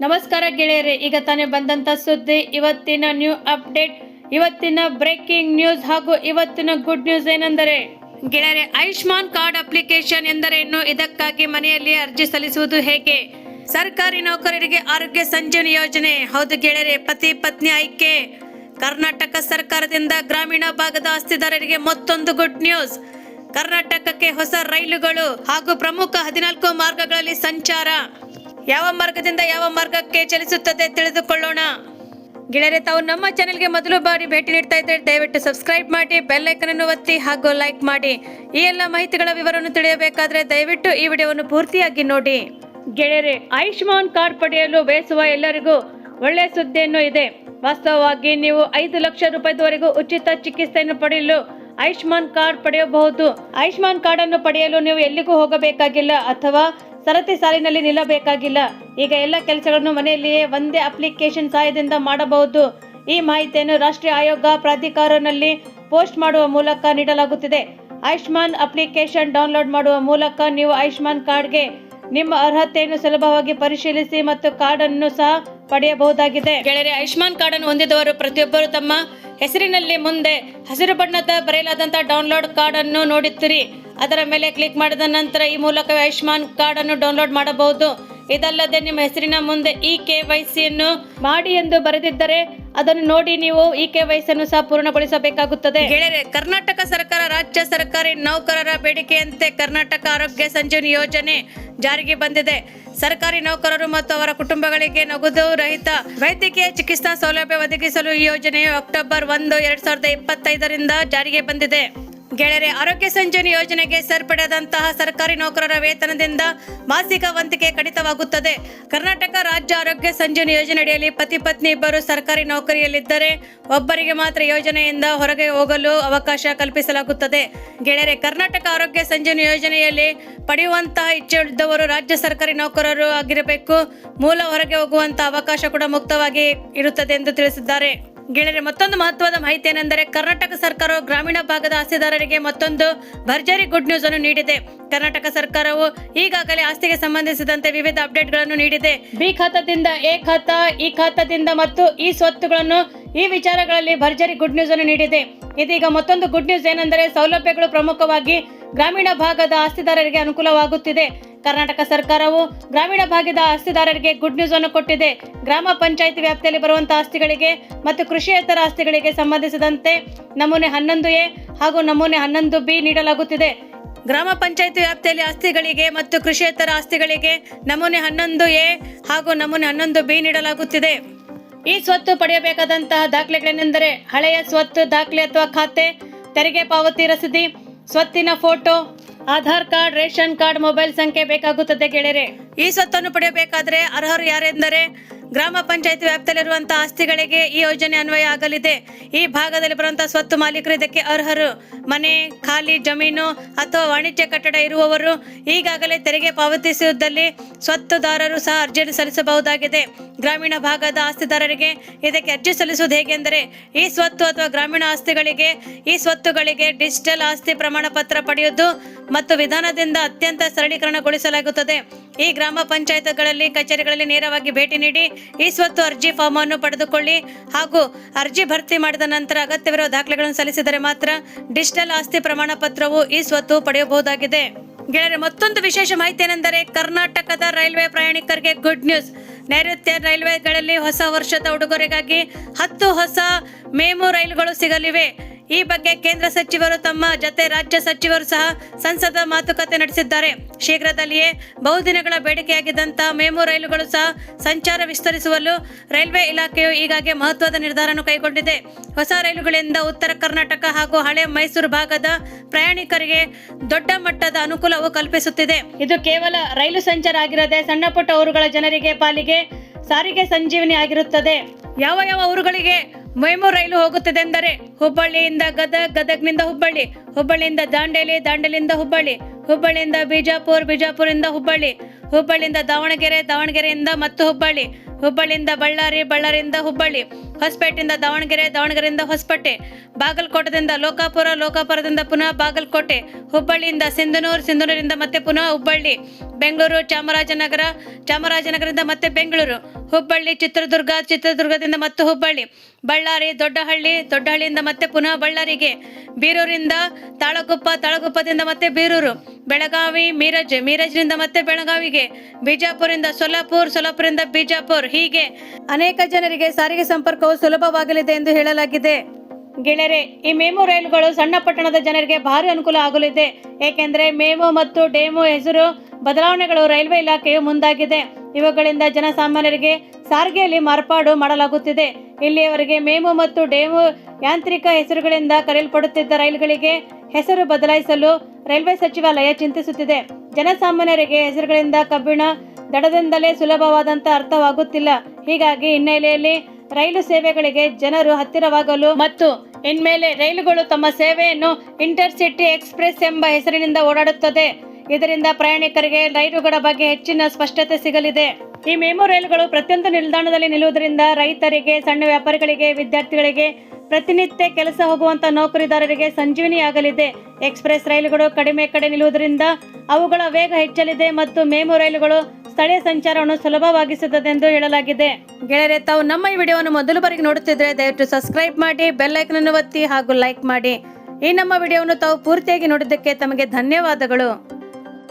ನಮಸ್ಕಾರ ಗೆಳೆಯರೇ, ಈಗ ತಾನೇ ಬಂದಂತ ಸುದ್ದಿ, ಇವತ್ತಿನ ನ್ಯೂ ಅಪ್ಡೇಟ್, ಇವತ್ತಿನ ಬ್ರೇಕಿಂಗ್ ನ್ಯೂಸ್ ಹಾಗೂ ಇವತ್ತಿನ ಗುಡ್ ನ್ಯೂಸ್ ಏನೆಂದರೆ ಗೆಳೆಯರೇ, ಆಯುಷ್ಮಾನ್ ಕಾರ್ಡ್ ಅಪ್ಲಿಕೇಶನ್ ಎಂದರೇನು, ಇದಕ್ಕಾಗಿ ಮನೆಯಲ್ಲಿ ಅರ್ಜಿ ಸಲ್ಲಿಸುವುದು ಹೇಗೆ, ಸರ್ಕಾರಿ ನೌಕರರಿಗೆ ಆರೋಗ್ಯ ಸಂಜೀವನಿ ಯೋಜನೆ. ಹೌದು ಗೆಳೆಯರೇ, ಪತಿ ಪತ್ನಿ ಆಯ್ಕೆ. ಕರ್ನಾಟಕ ಸರ್ಕಾರದಿಂದ ಗ್ರಾಮೀಣ ಭಾಗದ ಆಸ್ತಿದಾರರಿಗೆ ಮತ್ತೊಂದು ಗುಡ್ ನ್ಯೂಸ್. ಕರ್ನಾಟಕಕ್ಕೆ ಹೊಸ ರೈಲುಗಳು ಹಾಗೂ ಪ್ರಮುಖ 14 ಮಾರ್ಗಗಳಲ್ಲಿ ಸಂಚಾರ. ಯಾವ ಮಾರ್ಗದಿಂದ ಯಾವ ಮಾರ್ಗಕ್ಕೆ ಚಲಿಸುತ್ತದೆ ತಿಳಿದುಕೊಳ್ಳೋಣ. ಗೆಳೆಯರೇ, ತಾವು ನಮ್ಮ ಚಾನೆಲ್ಗೆ ಮೊದಲು ಬಾರಿ ಭೇಟಿ ನೀಡ್ತಾ ಇದ್ದರೆ ದಯವಿಟ್ಟು ಸಬ್ಸ್ಕ್ರೈಬ್ ಮಾಡಿ, ಬೆಲ್ ಐಕನ್ ಅನ್ನು ಒತ್ತಿ ಹಾಗೂ ಲೈಕ್ ಮಾಡಿ. ಈ ಎಲ್ಲ ಮಾಹಿತಿಗಳ ವಿವರವನ್ನು ತಿಳಿಯಬೇಕಾದ್ರೆ ದಯವಿಟ್ಟು ಈ ವಿಡಿಯೋವನ್ನು ಪೂರ್ತಿಯಾಗಿ ನೋಡಿ. ಗೆಳೆಯರೇ, ಆಯುಷ್ಮಾನ್ ಕಾರ್ಡ್ ಪಡೆಯಲು ಬಯಸುವ ಎಲ್ಲರಿಗೂ ಒಳ್ಳೆಯ ಸುದ್ದಿಯನ್ನು ಇದೆ. ವಾಸ್ತವವಾಗಿ ನೀವು 5 ಲಕ್ಷ ರೂಪಾಯಿವರೆಗೂ ಉಚಿತ ಚಿಕಿತ್ಸೆಯನ್ನು ಪಡೆಯಲು ಆಯುಷ್ಮಾನ್ ಕಾರ್ಡ್ ಪಡೆಯಬಹುದು. ಆಯುಷ್ಮಾನ್ ಕಾರ್ಡ್ ಅನ್ನು ಪಡೆಯಲು ನೀವು ಎಲ್ಲಿಗೂ ಹೋಗಬೇಕಾಗಿಲ್ಲ ಅಥವಾ ಸರತಿ ಸಾಲಿನಲ್ಲಿ ನಿಲ್ಲಬೇಕಾಗಿಲ್ಲ. ಈಗ ಎಲ್ಲ ಕೆಲಸಗಳನ್ನು ಮನೆಯಲ್ಲಿಯೇ ಒಂದೇ ಅಪ್ಲಿಕೇಶನ್ ಸಹಾಯದಿಂದ ಮಾಡಬಹುದು. ಈ ಮಾಹಿತಿಯನ್ನು ರಾಷ್ಟ್ರೀಯ ಆಯೋಗ ಪ್ರಾಧಿಕಾರನಲ್ಲಿ ಪೋಸ್ಟ್ ಮಾಡುವ ಮೂಲಕ ನೀಡಲಾಗುತ್ತಿದೆ. ಆಯುಷ್ಮಾನ್ ಅಪ್ಲಿಕೇಶನ್ ಡೌನ್ಲೋಡ್ ಮಾಡುವ ಮೂಲಕ ನೀವು ಆಯುಷ್ಮಾನ್ ಕಾರ್ಡ್ಗೆ ನಿಮ್ಮ ಅರ್ಹತೆಯನ್ನು ಸುಲಭವಾಗಿ ಪರಿಶೀಲಿಸಿ ಮತ್ತು ಕಾರ್ಡ್ ಅನ್ನು ಸಹ ಪಡೆಯಬಹುದಾಗಿದೆ. ಗೆಳೆಯರೇ, ಆಯುಷ್ಮಾನ್ ಕಾರ್ಡ್ ಅನ್ನು ಹೊಂದಿದವರು ಪ್ರತಿಯೊಬ್ಬರು ತಮ್ಮ ಹೆಸರಿನಲ್ಲಿ ಮುಂದೆ ಹಸಿರು ಬಣ್ಣದ ಬರೆಯಲಾದಂತಹ ಡೌನ್ಲೋಡ್ ಕಾರ್ಡ್ ಅನ್ನು ನೋಡುತ್ತೀರಿ. ಅದರ ಮೇಲೆ ಕ್ಲಿಕ್ ಮಾಡಿದ ನಂತರ ಈ ಮೂಲಕ ಆಯುಷ್ಮಾನ್ ಕಾರ್ಡ್ ಅನ್ನು ಡೌನ್ಲೋಡ್ ಮಾಡಬಹುದು. ಇದಲ್ಲದೆ ನಿಮ್ಮ ಹೆಸರಿನ ಮುಂದೆ KYC ಯನ್ನು ಮಾಡಿ ಎಂದು ಬರೆದಿದ್ದರೆ ಅದನ್ನು ನೋಡಿ ನೀವು KYC ಅನ್ನು ಸಹ ಪೂರ್ಣಗೊಳಿಸಬೇಕಾಗುತ್ತದೆ. ಗೆಳೆಯರೇ, ಕರ್ನಾಟಕ ಸರ್ಕಾರ ರಾಜ್ಯ ಸರ್ಕಾರಿ ನೌಕರರ ಬೇಡಿಕೆಯಂತೆ ಕರ್ನಾಟಕ ಆರೋಗ್ಯ ಸಂಜೀವನಿ ಯೋಜನೆ ಜಾರಿಗೆ ಬಂದಿದೆ. ಸರ್ಕಾರಿ ನೌಕರರು ಮತ್ತು ಅವರ ಕುಟುಂಬಗಳಿಗೆ ನಗದು ರಹಿತ ವೈದ್ಯಕೀಯ ಚಿಕಿತ್ಸಾ ಸೌಲಭ್ಯ ಒದಗಿಸಲು ಈ ಯೋಜನೆಯು ಅಕ್ಟೋಬರ್ 1, 2025 ಜಾರಿಗೆ ಬಂದಿದೆ. ಗೆಳೆಯರೇ, ಆರೋಗ್ಯ ಸಂಜೀವನಿ ಯೋಜನೆಗೆ ಸೇರ್ಪಡೆಯಾದಂತಹ ಸರ್ಕಾರಿ ನೌಕರರ ವೇತನದಿಂದ ಮಾಸಿಕ ವಂತಿಗೆ ಕಡಿತವಾಗುತ್ತದೆ. ಕರ್ನಾಟಕ ರಾಜ್ಯ ಆರೋಗ್ಯ ಸಂಜೀವನಿ ಯೋಜನೆಯಡಿಯಲ್ಲಿ ಪತಿ ಪತ್ನಿ ಇಬ್ಬರು ಸರ್ಕಾರಿ ನೌಕರಿಯಲ್ಲಿದ್ದರೆ ಒಬ್ಬರಿಗೆ ಮಾತ್ರ ಯೋಜನೆಯಿಂದ ಹೊರಗೆ ಹೋಗಲು ಅವಕಾಶ ಕಲ್ಪಿಸಲಾಗುತ್ತದೆ. ಗೆಳೆಯರೇ, ಕರ್ನಾಟಕ ಆರೋಗ್ಯ ಸಂಜೀವನಿ ಯೋಜನೆಯಲ್ಲಿ ಪಡೆಯುವಂತಹ ಇಚ್ಛೆ ಇದ್ದವರು ರಾಜ್ಯ ಸರ್ಕಾರಿ ನೌಕರರು ಆಗಿರಬೇಕು. ಮೂಲ ಹೊರಗೆ ಹೋಗುವಂತಹ ಅವಕಾಶ ಕೂಡ ಮುಕ್ತವಾಗಿ ಇರುತ್ತದೆ ಎಂದು ತಿಳಿಸಿದ್ದಾರೆ. ಗೆಳೆಯರೇ, ಮತ್ತೊಂದು ಮಹತ್ವದ ಮಾಹಿತಿ ಏನೆಂದರೆ ಕರ್ನಾಟಕ ಸರ್ಕಾರವು ಗ್ರಾಮೀಣ ಭಾಗದ ಆಸ್ತಿದಾರರಿಗೆ ಮತ್ತೊಂದು ಭರ್ಜರಿ ಗುಡ್ ನ್ಯೂಸ್ ಅನ್ನು ನೀಡಿದೆ. ಕರ್ನಾಟಕ ಸರ್ಕಾರವು ಈಗಾಗಲೇ ಆಸ್ತಿಗೆ ಸಂಬಂಧಿಸಿದಂತೆ ವಿವಿಧ ಅಪ್ಡೇಟ್ಗಳನ್ನು ನೀಡಿದೆ. ಬಿ ಖಾತಾದಿಂದ ಎ ಖಾತಾ, ಈ ಖಾತಾದಿಂದ ಮತ್ತು ಈ ಸ್ವತ್ತುಗಳನ್ನು ಈ ವಿಚಾರಗಳಲ್ಲಿ ಭರ್ಜರಿ ಗುಡ್ ನ್ಯೂಸ್ ಅನ್ನು ನೀಡಿದೆ. ಇದೀಗ ಮತ್ತೊಂದು ಗುಡ್ ನ್ಯೂಸ್ ಏನೆಂದರೆ ಸೌಲಭ್ಯಗಳು ಪ್ರಮುಖವಾಗಿ ಗ್ರಾಮೀಣ ಭಾಗದ ಆಸ್ತಿದಾರರಿಗೆ ಅನುಕೂಲವಾಗುತ್ತಿದೆ. ಕರ್ನಾಟಕ ಸರ್ಕಾರವು ಗ್ರಾಮೀಣ ಭಾಗದ ಆಸ್ತಿದಾರರಿಗೆ ಗುಡ್ ನ್ಯೂಸ್ ಅನ್ನು ಕೊಟ್ಟಿದೆ. ಗ್ರಾಮ ಪಂಚಾಯಿತಿ ವ್ಯಾಪ್ತಿಯಲ್ಲಿ ಬರುವಂತಹ ಆಸ್ತಿಗಳಿಗೆ ಮತ್ತು ಕೃಷಿಯೇತರ ಆಸ್ತಿಗಳಿಗೆ ಸಂಬಂಧಿಸಿದಂತೆ ನಮೂನೆ 11A ಹಾಗೂ ನಮೂನೆ 11B ನೀಡಲಾಗುತ್ತಿದೆ. ಗ್ರಾಮ ಪಂಚಾಯಿತಿ ವ್ಯಾಪ್ತಿಯಲ್ಲಿ ಆಸ್ತಿಗಳಿಗೆ ಮತ್ತು ಕೃಷಿಯೇತರ ಆಸ್ತಿಗಳಿಗೆ ನಮೂನೆ 11A ಹಾಗೂ ನಮೂನೆ 11B ನೀಡಲಾಗುತ್ತಿದೆ. ಈ ಸ್ವತ್ತು ಪಡೆಯಬೇಕಾದಂತಹ ದಾಖಲೆಗಳೇನೆಂದರೆ ಹಳೆಯ ಸ್ವತ್ತು ದಾಖಲೆ ಅಥವಾ ಖಾತೆ, ತೆರಿಗೆ ಪಾವತಿ ರಸೀದಿ, ಸ್ವತ್ತಿನ photo, Aadhaar card, ration card, mobile ಸಂಖ್ಯೆ ಬೇಕಾಗುತ್ತದೆ. ಗೆಳೆಯರೇ, ಈ ಸ್ವತ್ತನ್ನು ಪಡೆಯಬೇಕಾದರೆ ಅರ್ಹರು ಯಾರೆಂದರೆ ಗ್ರಾಮ ಪಂಚಾಯಿತಿ ವ್ಯಾಪ್ತಿಯಲ್ಲಿರುವಂತಹ ಆಸ್ತಿಗಳಿಗೆ ಈ ಯೋಜನೆ ಅನ್ವಯ ಆಗಲಿದೆ. ಈ ಭಾಗದಲ್ಲಿ ಬರುವಂತಹ ಸ್ವತ್ತು ಮಾಲೀಕರು ಇದಕ್ಕೆ ಅರ್ಹರು. ಮನೆ, ಖಾಲಿ ಜಮೀನು ಅಥವಾ ವಾಣಿಜ್ಯ ಕಟ್ಟಡ ಇರುವವರು ಈಗಾಗಲೇ ತೆರಿಗೆ ಪಾವತಿಸುವುದಲ್ಲಿ ಸ್ವತ್ತುದಾರರು ಸಹ ಅರ್ಜಿಯನ್ನು ಸಲ್ಲಿಸಬಹುದಾಗಿದೆ. ಗ್ರಾಮೀಣ ಭಾಗದ ಆಸ್ತಿದಾರರಿಗೆ ಇದಕ್ಕೆ ಅರ್ಜಿ ಸಲ್ಲಿಸುವುದು ಹೇಗೆಂದರೆ ಈ ಸ್ವತ್ತು ಅಥವಾ ಗ್ರಾಮೀಣ ಆಸ್ತಿಗಳಿಗೆ ಈ ಸ್ವತ್ತುಗಳಿಗೆ ಡಿಜಿಟಲ್ ಆಸ್ತಿ ಪ್ರಮಾಣ ಪತ್ರ ಪಡೆಯುವುದು ಮತ್ತು ವಿಧಾನದಿಂದ ಅತ್ಯಂತ ಸರಳೀಕರಣಗೊಳಿಸಲಾಗುತ್ತದೆ. ಈ ಗ್ರಾಮ ಪಂಚಾಯತ್ಗಳಲ್ಲಿ ಕಚೇರಿಗಳಲ್ಲಿ ನೇರವಾಗಿ ಭೇಟಿ ನೀಡಿ ಈ ಸ್ವತ್ತು ಅರ್ಜಿ ಫಾರ್ಮ್ ಅನ್ನು ಪಡೆದುಕೊಳ್ಳಿ ಹಾಗೂ ಅರ್ಜಿ ಭರ್ತಿ ಮಾಡಿದ ನಂತರ ಅಗತ್ಯವಿರುವ ದಾಖಲೆಗಳನ್ನು ಸಲ್ಲಿಸಿದರೆ ಮಾತ್ರ ಡಿಜಿಟಲ್ ಆಸ್ತಿ ಪ್ರಮಾಣ ಪತ್ರವು ಈ ಸ್ವತ್ತು ಪಡೆಯಬಹುದಾಗಿದೆ. ಗೆಳೆಯರೆ, ಮತ್ತೊಂದು ವಿಶೇಷ ಮಾಹಿತಿ ಏನೆಂದರೆ ಕರ್ನಾಟಕದ ರೈಲ್ವೆ ಪ್ರಯಾಣಿಕರಿಗೆ ಗುಡ್ ನ್ಯೂಸ್. ನೈಋತ್ಯ ರೈಲ್ವೆಗಳಲ್ಲಿ ಹೊಸ ವರ್ಷದ ಉಡುಗೊರೆಗಾಗಿ 10 ಹೊಸ ಮೇಮು ರೈಲುಗಳು ಸಿಗಲಿವೆ. ಈ ಬಗ್ಗೆ ಕೇಂದ್ರ ಸಚಿವರು ತಮ್ಮ ಜತೆ ರಾಜ್ಯ ಸಚಿವರು ಸಹ ಸಂಸದ ಮಾತುಕತೆ ನಡೆಸಿದ್ದಾರೆ. ಶೀಘ್ರದಲ್ಲಿಯೇ ಬಹುದಿನಗಳ ಬೇಡಿಕೆಯಾಗಿದ್ದಂತಹ ಮೇಮು ರೈಲುಗಳು ಸಹ ಸಂಚಾರ ವಿಸ್ತರಿಸುವಲು ರೈಲ್ವೆ ಇಲಾಖೆಯು ಈಗಾಗಲೇ ಮಹತ್ವದ ನಿರ್ಧಾರವನ್ನು ಕೈಗೊಂಡಿದೆ. ಹೊಸ ರೈಲುಗಳಿಂದ ಉತ್ತರ ಕರ್ನಾಟಕ ಹಾಗೂ ಹಳೆ ಮೈಸೂರು ಭಾಗದ ಪ್ರಯಾಣಿಕರಿಗೆ ದೊಡ್ಡ ಮಟ್ಟದ ಅನುಕೂಲವು ಕಲ್ಪಿಸುತ್ತಿದೆ. ಇದು ಕೇವಲ ರೈಲು ಸಂಚಾರ ಆಗಿರದೆ ಸಣ್ಣ ಪುಟ್ಟ ಊರುಗಳ ಜನರಿಗೆ ಪಾಲಿಗೆ ಸಾರಿಗೆ ಸಂಜೀವನಿ ಆಗಿರುತ್ತದೆ. ಯಾವ ಯಾವ ಊರುಗಳಿಗೆ ಮೇಮು ರೈಲು ಹೋಗುತ್ತದೆ ಎಂದರೆ ಹುಬ್ಬಳ್ಳಿಯಿಂದ ಗದಗ್, ಗದಗ್ನಿಂದ ಹುಬ್ಬಳ್ಳಿ, ಹುಬ್ಬಳ್ಳಿಯಿಂದ ದಾಂಡೇಲಿ, ದಾಂಡೇಲಿಯಿಂದ ಹುಬ್ಬಳ್ಳಿ, ಹುಬ್ಬಳ್ಳಿಯಿಂದ ಬಿಜಾಪುರ, ಬಿಜಾಪುರದಿಂದ ಹುಬ್ಬಳ್ಳಿ, ಹುಬ್ಬಳ್ಳಿಯಿಂದ ದಾವಣಗೆರೆ, ದಾವಣಗೆರೆಯಿಂದ ಮತ್ತು ಹುಬ್ಬಳ್ಳಿ, ಹುಬ್ಬಳ್ಳಿಯಿಂದ ಬಳ್ಳಾರಿ, ಬಳ್ಳಾರಿಯಿಂದ ಹುಬ್ಬಳ್ಳಿ, ಹೊಸಪೇಟೆಯಿಂದ ದಾವಣಗೆರೆ, ದಾವಣಗೆರೆಯಿಂದ ಹೊಸಪೇಟೆ, ಬಾಗಲಕೋಟದಿಂದ ಲೋಕಾಪುರ, ಲೋಕಾಪುರದಿಂದ ಪುನಃ ಬಾಗಲಕೋಟೆ, ಹುಬ್ಬಳ್ಳಿಯಿಂದ ಸಿಂಧನೂರು, ಸಿಂಧನೂರಿಂದ ಮತ್ತೆ ಪುನಃ ಹುಬ್ಬಳ್ಳಿ, ಬೆಂಗಳೂರು, ಚಾಮರಾಜನಗರ, ಚಾಮರಾಜನಗರದಿಂದ ಮತ್ತೆ ಬೆಂಗಳೂರು, ಹುಬ್ಬಳ್ಳಿ, ಚಿತ್ರದುರ್ಗ, ಚಿತ್ರದುರ್ಗದಿಂದ ಮತ್ತು ಹುಬ್ಬಳ್ಳಿ, ಬಳ್ಳಾರಿ, ದೊಡ್ಡಹಳ್ಳಿಯಿಂದ ಮತ್ತೆ ಪುನಃ ಬಳ್ಳಾರಿಗೆ, ಬೀರೂರಿಂದ ತಾಳಗುಪ್ಪ, ತಾಳಗುಪ್ಪದಿಂದ ಮತ್ತೆ ಬೀರೂರು, ಬೆಳಗಾವಿ, ಮೀರಜ್ನಿಂದ ಮತ್ತೆ ಬೆಳಗಾವಿಗೆ, ಬಿಜಾಪುರದಿಂದ ಸೊಲ್ಲಾಪುರದಿಂದ ಬಿಜಾಪುರ. ಹೀಗೆ ಅನೇಕ ಜನರಿಗೆ ಸಾರಿಗೆ ಸಂಪರ್ಕವು ಸುಲಭವಾಗಲಿದೆ ಎಂದು ಹೇಳಲಾಗಿದೆ. ಗೆಳೆಯರೆ, ಈ ಮೆಮು ರೈಲುಗಳು ಸಣ್ಣ ಪಟ್ಟಣದ ಜನರಿಗೆ ಭಾರಿ ಅನುಕೂಲ ಆಗಲಿದೆ. ಏಕೆಂದರೆ ಮೆಮು ಮತ್ತು ಡೆಮು ಹೆಸರು ಬದಲಾವಣೆಗಳು ರೈಲ್ವೆ ಇಲಾಖೆಯು ಮುಂದಾಗಿದೆ. ಇವುಗಳಿಂದ ಜನಸಾಮಾನ್ಯರಿಗೆ ಸಾರಿಗೆಯಲ್ಲಿ ಮಾರ್ಪಾಡು ಮಾಡಲಾಗುತ್ತಿದೆ. ಇಲ್ಲಿಯವರೆಗೆ ಮೆಮು ಮತ್ತು ಡೆಮು ಯಾಂತ್ರಿಕ ಹೆಸರುಗಳಿಂದ ಕರೆಯಲ್ಪಡುತ್ತಿದ್ದ ರೈಲುಗಳಿಗೆ ಹೆಸರು ಬದಲಾಯಿಸಲು ರೈಲ್ವೆ ಸಚಿವಾಲಯ ಚಿಂತಿಸುತ್ತಿದೆ. ಜನಸಾಮಾನ್ಯರಿಗೆ ಹೆಸರುಗಳಿಂದ ಕಬ್ಬಿಣ ದಡದಿಂದಲೇ ಸುಲಭವಾದಂತ ಅರ್ಥವಾಗುತ್ತಿಲ್ಲ. ಹೀಗಾಗಿ ಹಿನ್ನೆಲೆಯಲ್ಲಿ ರೈಲು ಸೇವೆಗಳಿಗೆ ಜನರು ಹತ್ತಿರವಾಗಲು ಮತ್ತು ಇನ್ಮೇಲೆ ರೈಲುಗಳು ತಮ್ಮ ಸೇವೆಯನ್ನು ಇಂಟರ್ಸಿಟಿ ಎಕ್ಸ್ಪ್ರೆಸ್ ಎಂಬ ಹೆಸರಿನಿಂದ ಓಡಾಡುತ್ತದೆ. ಇದರಿಂದ ಪ್ರಯಾಣಿಕರಿಗೆ ರೈಲುಗಳ ಬಗ್ಗೆ ಹೆಚ್ಚಿನ ಸ್ಪಷ್ಟತೆ ಸಿಗಲಿದೆ. ಈ ಮೆಮು ರೈಲುಗಳು ಪ್ರತಿಯೊಂದು ನಿಲ್ದಾಣದಲ್ಲಿ ನಿಲ್ಲುವುದರಿಂದ ರೈತರಿಗೆ, ಸಣ್ಣ ವ್ಯಾಪಾರಿಗಳಿಗೆ, ವಿದ್ಯಾರ್ಥಿಗಳಿಗೆ, ಪ್ರತಿನಿತ್ಯ ಕೆಲಸ ಹೋಗುವಂತ ನೌಕರಿದಾರರಿಗೆ ಸಂಜೀವನಿಯಾಗಲಿದೆ. ಎಕ್ಸ್ಪ್ರೆಸ್ ರೈಲುಗಳು ಕಡಿಮೆ ಕಡೆ ನಿಲ್ಲುವುದರಿಂದ ಅವುಗಳ ವೇಗ ಹೆಚ್ಚಲಿದೆ ಮತ್ತು ಮೆಮು ರೈಲುಗಳು ಸ್ಥಳೀಯ ಸಂಚಾರವನ್ನು ಸುಲಭವಾಗಿಸುತ್ತದೆ ಎಂದು ಹೇಳಲಾಗಿದೆ. ಗೆಳೆಯರೆ, ತಾವು ನಮ್ಮ ಈ ವಿಡಿಯೋವನ್ನು ಮೊದಲು ಬಾರಿಗೆ ನೋಡುತ್ತಿದ್ದರೆ ದಯವಿಟ್ಟು ಸಬ್ಸ್ಕ್ರೈಬ್ ಮಾಡಿ, ಬೆಲ್ ಐಕನ್ ಅನ್ನು ಒತ್ತಿ ಹಾಗೂ ಲೈಕ್ ಮಾಡಿ. ಈ ನಮ್ಮ ವಿಡಿಯೋವನ್ನು ತಾವು ಪೂರ್ತಿಯಾಗಿ ನೋಡಿದ್ದಕ್ಕೆ ತಮಗೆ ಧನ್ಯವಾದಗಳು.